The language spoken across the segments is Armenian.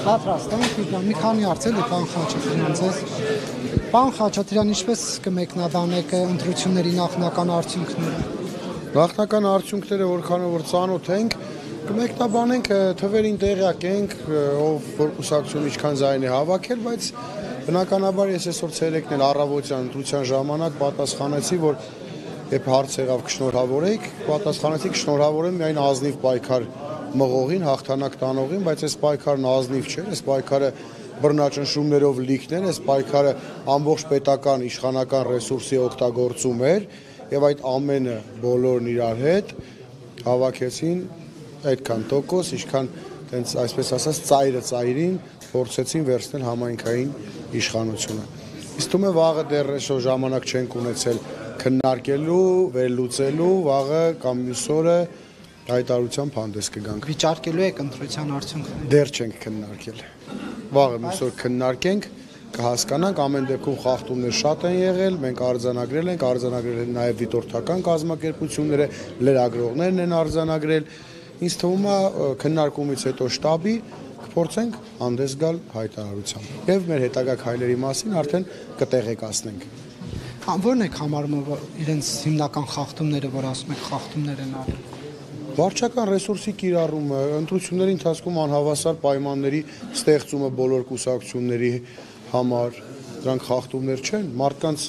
Պատրաստ ենք, մի քանի հարցեր Պարոն Խաչատրյան ձեզ։ Պարոն Խաչատրյան, ինչպես կմեկնաբանեք ընտրությունների նախնական արդյունքները։ Նախնական արդյունքները, որքանով որ ծանոթ ենք, կմեկնաբանենք, թվերին տեղյակ ենք, ով որ կուսակցություն ինչքան ձայն է հավաքել, բայց բնականաբար ես այսօր ցերեկն էլ առավոտյան ընտրության ժամանակ պատասխանեցի, որ երբ հարց եղավ կշնորհավորեիք, պատասխանեցի կշնորհավորեմ միայն ազնիվ պայքար մղողին, հաղթանակ տանողին, բայց այս պայքարն ազնիվ չէ, այս պայքարը բռնաճնշումներով լիքն էր, այս պայքարը ամբողջ պետական իշխանական ռեսուրսի օգտագործում էր եւ այդ ամենը բոլորն իրար հետ հավաքեցին այդքան տոկոս, ինչքան տենց այսպես ասած ծայրը ծայրին փորձեցին վերցնել համայնքային իշխանությունը։ Իսկ թվում է վաղը դեռ այսօր ժամանակ չենք ունեցել քննարկելու, վերլուծելու, վաղը կամ մյուս օրը հայտարարությամբ հանդես կգանք։ Վիճարկելու եք ընտրության արդյունքները։ Դեռ չենք քննարկել։ Վաղը մյուս օր քննարկենք, կհասկանանք, ամեն դեպքում խախտումներ շատ են եղել, մենք արձանագրել են նաև դիտորդական կազմակերպությունները, լրագրողներն են արձանագրել։ Ինձ թվում է քննարկումից հետո շտաբի կփորձենք հանդես գալ հայտարարությամբ եւ մեր հետագա քայլերի մասին արդեն կտեղեկացնենք։ Ո՞րն եք համարում իրենց հիմնական խախտումները, որ ասում եք խախտումներ են արել։ Վարչական ռեսուրսի կիրառումը, ընտրությունների ընթացքում անհավասար պայմանների ստեղծումը բոլոր կուսակցությունների համար, դրանք խախտումներ չեն, մարդկանց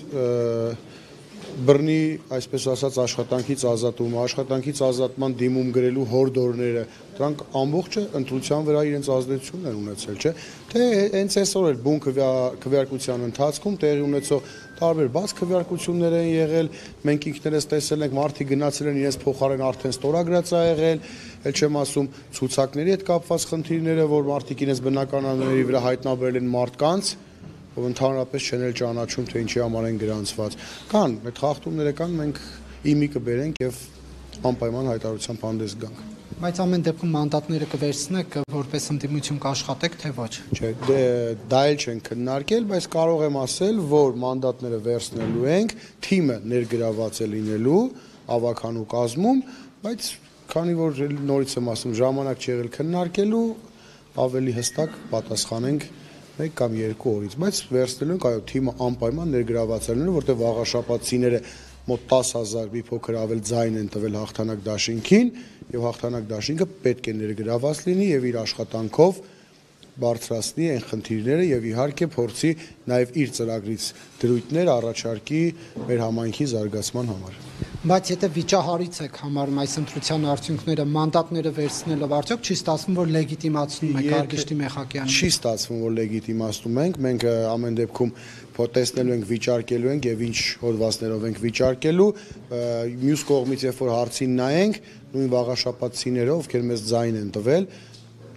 բռնի, այսպես ասած, աշխատանքից ազատումը, աշխատանքից ազատման դիմում գրելու հորդորները, դրանք ամբողջը ընտրության վրա իրենց ազդեցություն են ունեցել, չէ՞։ Թե հենց այսօր էլ բուն քվեարկության ընթացքում տեղի ունեցող տարբեր բաց քվեարկություններ են եղել, մենք ինքներս տեսել ենք, մարդիկ գնացել են իրենց փոխարեն արդեն ստորագրած ա եղել, էլ չեմ ասում ցուցակների հետ կապված խնդիրները, որ մարդիկ իրենց բնականանների վրա հայտնաբերել են մարդկանց, ով ընդհանրապես չեն էլ ճանաչում, թե ինչի համար են գրանցված։ Կան, այդ խախտումները կան, մենք իմի կբերենք եւ անպայման հայտարարությամբ հանդես գանք։ Բայց ամեն դեպքում մանդատները կվերցնեք, որպես ընդդիմություն կաշխատեք, թե ոչ։ Չէ, դա էլ չեն քննարկել, բայց կարող եմ ասել, որ մանդատները վերցնելու ենք, թիմը ներգրաված է լինելու ավականու կազմում, բայց քանի որ նորից եմ ասում, ժամանակ չի եղել քննարկելու, ավելի հստակ պատասխանենք 1 կամ 2 օրից, բայց վերցնելու ենք, այո, թիմը անպայման ներգրաված է լինելու, որտեղ վաղաշապատցիները մոտ 10,000 մի փոքր ավել ձայն են տվել հաղթանակ դաշինքին եւ հաղթանակ դաշինքը պետք է ներգրաված լինի եւ իր աշխատանքով բարձրացնի այն խնդիրները եւ իհարկե փորձի նաեւ իր ծրագրից դրույթներ առաջարկի մեր համայնքի զարգացման համար։ Բայց եթե վիճահարից եք համարում այս ընտրության արդյունքները, մանդատները վերցնելով, արդյոք չի ստացվում, որ լեգիտիմացնում եք Արգիշտի Մեխակյանին։ Չի ստացվում, որ լեգիտիմացնում ենք, մենք ամեն դեպքում տեսնելու ենք, վիճարկելու ենք եւ ինչ հոդվածներով ենք վիճարկելու, մյուս կողմից երբ որ հարցին նայենք, նույն վաղաշապատցիները, ովքեր մեզ ձայն են տվել,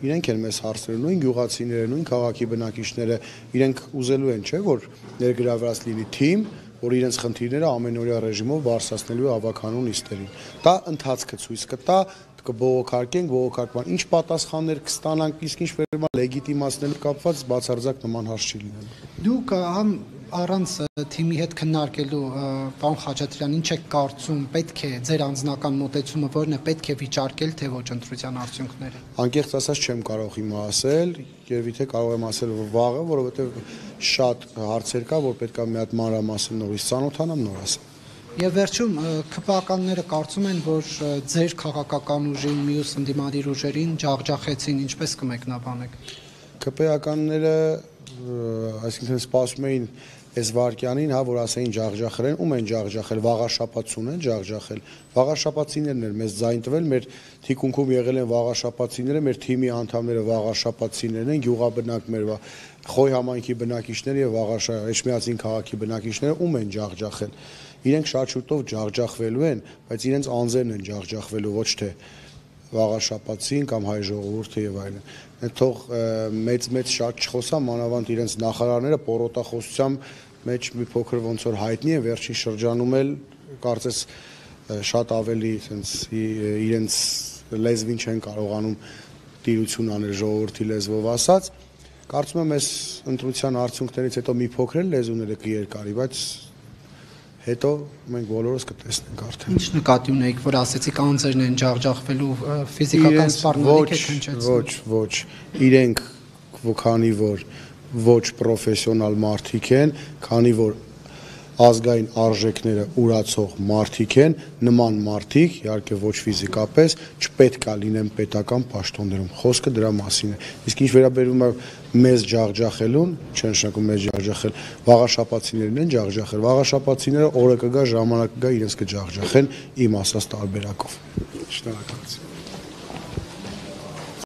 իրենք են մեզ հարցրել, նույն գյուղացիները, նույն քաղաքի բնակիչները, իրենք ուզելու են, չէ՞, որ ներգրավված լինի թիմ, որ իրենց խնդիրները ամենօրյա ռեժիմով բարձրացնելու ավականուն նիստերին։ Դա ընթացքը ցույց կտա, կբողոքարկենք, բողոքարկման ինչ պատասխաններ կստանանք, իսկ ինչ վերաբերում է լեգիտիմացնելու կապված բացարձակ նման հարց չի լինելու։ Դուք առանց թիմի հետ քննարկելու, պարոն Խաչատրյան, ինչ եք կարծում, պետք է ձեր անձնական մոտեցումը որն է, պետք է վիճարկել, թե ոչ ընտրության արդյունքները։ Անկեղծ ասած չեմ կարող հիմա ասել, երևի թե կարող եմ ասել վաղը, որովհետև շատ հարցեր կա, որ պետք է մի հատ մանրամասն նորից ծանոթանամ, նոր ասեմ։ Եվ վերջում ԿՊԱ-ականները կարծում են, որ ձեր քաղաքական ուժին, մյուս ընդդիմադիր ուժերին ջախջախեցին, ինչպես կմեկնաբանեք։ ԿՊԱ-ականները, այսինքն սպասում էին այս վարքյանին, հա, որ ասեին ջախջախել են, ում են ջախջախել, վաղաշապատցուն են ջախջախել, վաղաշապատցիներն են մեզ ձայն տվել, մեր թիկունքում եղել են վաղաշապատցիները, մեր թիմի անդամները վաղաշապատցիներն են, գյուղաբնակ մեր Խոյ համայնքի բնակիչները եւ Էջմիածին քաղաքի բնակիչները ում են ջախջախել։ Իրենք շատ շուտով ջախջախվելու են, բայց իրենց անձերն են ջախջախվելու, ոչ թե վաղաշապատցին կամ հայ ժողովուրդը եւ այլն։ Թող մեծ շատ չխոսամ, մանավանդ իրենց նախարարները պորոտախոսությամբ մեջ մի փոքր ոնց որ հայտնի են վերջին շրջանում էլ կարծես շատ ավելի sense իրենց լեզվին չեն կարողանում տիրություն անել ժողովրդի լեզվով ասած։ Կարծում եմ այս ընտրության արդյունքներից հետո մի փոքր լեզուները կերկարի, բայց հետո մենք բոլորս կտեսնենք արդեն։ Ինչ նկատի ունեիք, որ ասեցիք անձերն են ջախջախվելու ֆիզիկական սպառնալիք եք հնչեցնում։ Ոչ, իրենք քանի որ ոչ պրոֆեսիոնալ մարդիկ են, քանի որ ազգային արժեքները ուրացող մարդիկ են, նման մարդիկ, իհարկե ոչ ֆիզիկապես, չպետք է լինեն պետական պաշտոններում։ Խոսքը դրա մասին է։ Իսկ ինչ վերաբերում է մեզ ջախջախելուն, չեն նշանակում մեզ ջախջախել, վաղաշապացիներն են ջախջախել։ Վաղաշապացիները օրը կգա, ժամանակ կգա, իրենց կջախջախեն իմ ասած տարբերակով։ Շնորհակալություն։